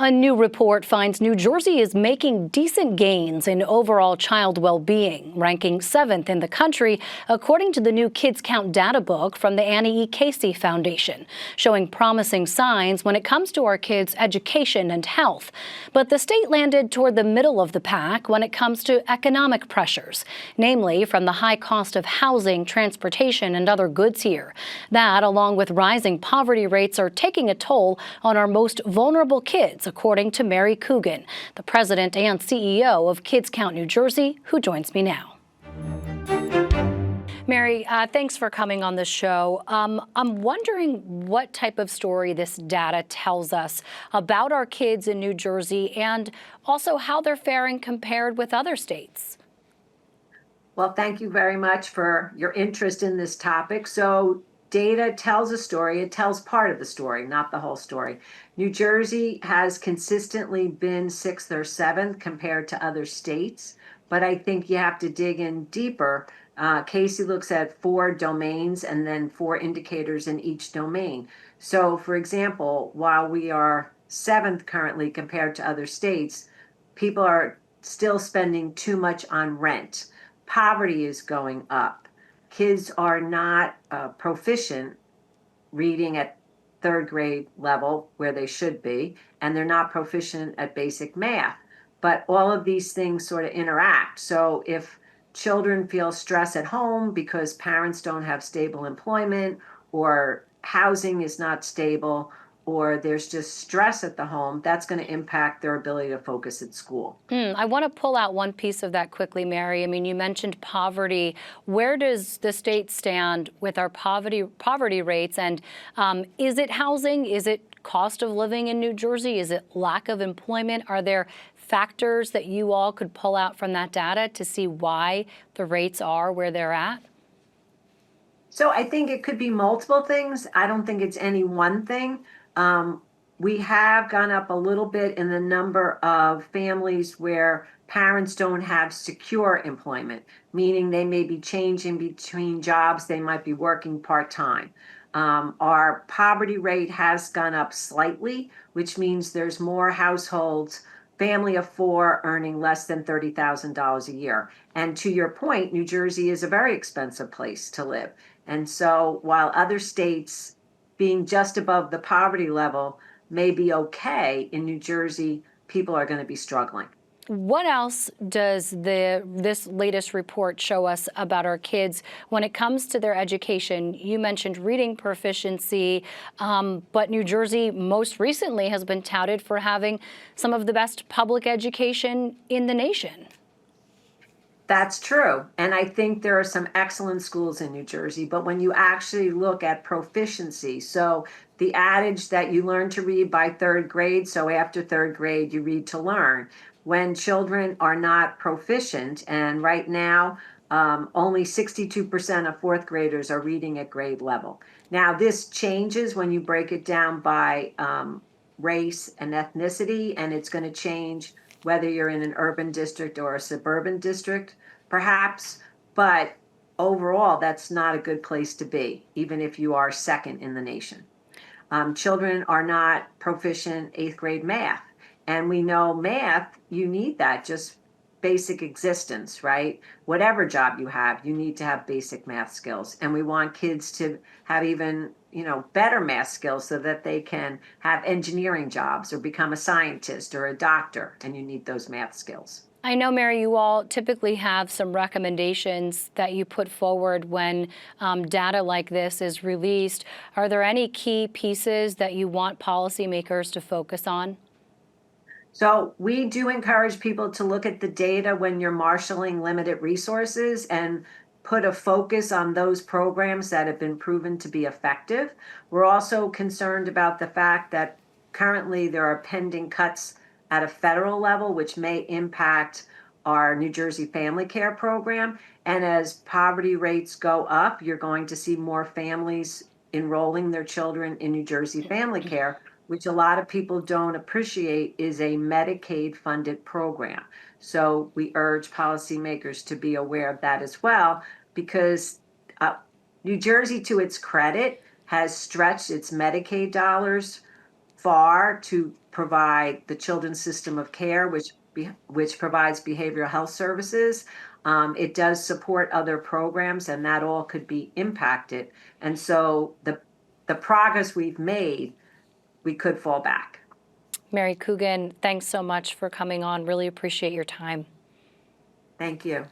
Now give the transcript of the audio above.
A new report finds New Jersey is making decent gains in overall child well-being, ranking 7th in the country, according to the new Kids Count data book from the Annie E. Casey Foundation, showing promising signs when it comes to our kids' education and health. But the state landed toward the middle of the pack when it comes to economic pressures, namely from the high cost of housing, transportation, and other goods here. That, along with rising poverty rates, are taking a toll on our most vulnerable kids, according to Mary Coogan, the president and CEO of Kids Count New Jersey, who joins me now. Mary, thanks for coming on the show. I'm wondering what type of story this data tells us about our kids in New Jersey and also how they're faring compared with other states. Well, thank you very much for your interest in this topic. So data tells a story. It tells part of the story, not the whole story. New Jersey has consistently been 6th or 7th compared to other states, but I think you have to dig in deeper. Casey looks at 4 domains and then 4 indicators in each domain. So, for example, while we are 7th currently compared to other states, people are still spending too much on rent. Poverty is going up. Kids are not proficient reading at 3rd grade level where they should be, and they're not proficient at basic math. But all of these things sort of interact. So if children feel stress at home because parents don't have stable employment, or housing is not stable, or there's just stress at the home, that's going to impact their ability to focus at school. I want to pull out one piece of that quickly, Mary. I mean, you mentioned poverty. Where does the state stand with our poverty rates? And is it housing? Is it cost of living in New Jersey? Is it lack of employment? Are there factors that you all could pull out from that data to see why the rates are where they're at? So I think it could be multiple things. I don't think it's any one thing. We have gone up a little bit in the number of families where parents don't have secure employment, meaning they may be changing between jobs, they might be working part-time. Our poverty rate has gone up slightly, which means there's more households, family of 4 earning less than $30,000 a year. And to your point, New Jersey is a very expensive place to live. And so while other states being just above the poverty level may be okay, in New Jersey, people are going to be struggling. What else does this latest report show us about our kids when it comes to their education? You mentioned reading proficiency, but New Jersey most recently has been touted for having some of the best public education in the nation. That's true. And I think there are some excellent schools in New Jersey, but when you actually look at proficiency, so the adage that you learn to read by 3rd grade, so after 3rd grade, you read to learn. When children are not proficient, and right now, only 62% of 4th graders are reading at grade level. Now, this changes when you break it down by race and ethnicity, and it's going to change whether you're in an urban district or a suburban district, perhaps, but overall, that's not a good place to be, even if you are 2nd in the nation. Children are not proficient 8th grade math, and we know math, you need that, just basic existence, right? Whatever job you have, you need to have basic math skills. And we want kids to have even, better math skills so that they can have engineering jobs or become a scientist or a doctor. And you need those math skills. I know, Mary, you all typically have some recommendations that you put forward when data like this is released. Are there any key pieces that you want policymakers to focus on? So we do encourage people to look at the data when you're marshaling limited resources and put a focus on those programs that have been proven to be effective. We're also concerned about the fact that currently there are pending cuts at a federal level, which may impact our New Jersey Family Care program. And as poverty rates go up, you're going to see more families enrolling their children in New Jersey Family Care, which a lot of people don't appreciate is a Medicaid-funded program. So we urge policymakers to be aware of that as well, because New Jersey, to its credit, has stretched its Medicaid dollars far to provide the children's system of care, which provides behavioral health services. It does support other programs, and that all could be impacted. And so the progress we've made, we could fall back. Mary Coogan, thanks so much for coming on. Really appreciate your time. Thank you.